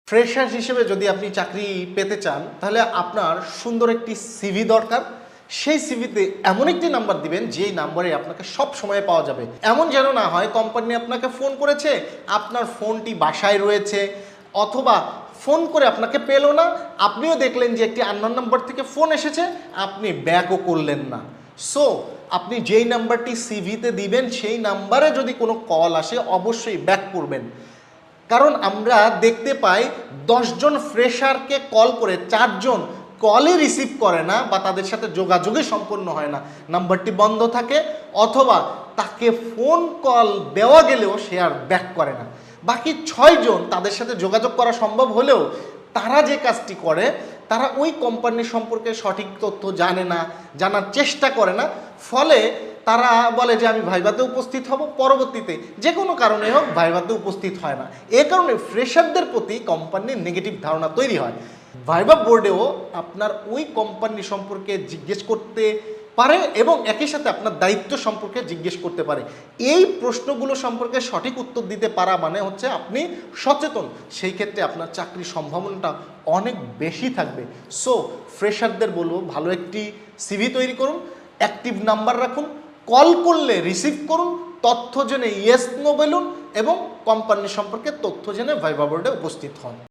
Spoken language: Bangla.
ফ্রেশার হিসেবে যদি আপনি চাকরি পেতে চান তাহলে আপনার সুন্দর একটি সিভি দরকার। সেই সিভিতে এমন একটি নাম্বার দিবেন যেই নাম্বারে আপনাকে সব সময় পাওয়া যাবে। এমন যেন না হয় কোম্পানি আপনাকে ফোন করেছে, আপনার ফোনটি বাসায় রয়েছে, অথবা ফোন করে আপনাকে পেলো না, আপনিও দেখলেন যে একটি আননোন নাম্বার থেকে ফোন এসেছে, আপনি ব্যাকও করলেন না। সো আপনি যেই নাম্বারটি সিভিতে দিবেন সেই নাম্বারে যদি কোনো কল আসে অবশ্যই ব্যাক করবেন। কারণ আমরা দেখতে পাই 10 জন ফ্রেশারকে কল করে 4 জন কলই রিসিভ করে না বা তাদের সাথে যোগাযোগই সম্পন্ন হয় না, নাম্বারটি বন্ধ থাকে, অথবা তাকে ফোন কল দেওয়া গেলেও সে আর ব্যাক করে না। বাকি 6 জন তাদের সাথে যোগাযোগ করা সম্ভব হলেও তারা যে কাজটি করে, তারা ওই কোম্পানির সম্পর্কে সঠিক তথ্য জানে না, জানার চেষ্টা করে না, ফলে তারা বলে যে আমি ভাইভাতে উপস্থিত হব, পরবর্তীতে যে কোনো কারণে হোক ভাইভাতে উপস্থিত হয় না। এ কারণে ফ্রেশারদের প্রতি কোম্পানির নেগেটিভ ধারণা তৈরি হয়। ভাইভা বোর্ডেও আপনার ওই কোম্পানি সম্পর্কে জিজ্ঞেস করতে পারে এবং একই সাথে আপনার দায়িত্ব সম্পর্কে জিজ্ঞেস করতে পারে। এই প্রশ্নগুলো সম্পর্কে সঠিক উত্তর দিতে পারা মানে হচ্ছে আপনি সচেতন, সেই ক্ষেত্রে আপনার চাকরির সম্ভাবনাটা অনেক বেশি থাকবে। সো ফ্রেশারদের বলবো ভালো একটি সিভি তৈরি করুন, অ্যাক্টিভ নাম্বার রাখুন, কল করলে রিসিভ করুন, তথ্য জেনে ইয়েস নো বলুন এবং কোম্পানি সম্পর্কে তথ্য জেনে ভাইভা বোর্ডে উপস্থিত হন।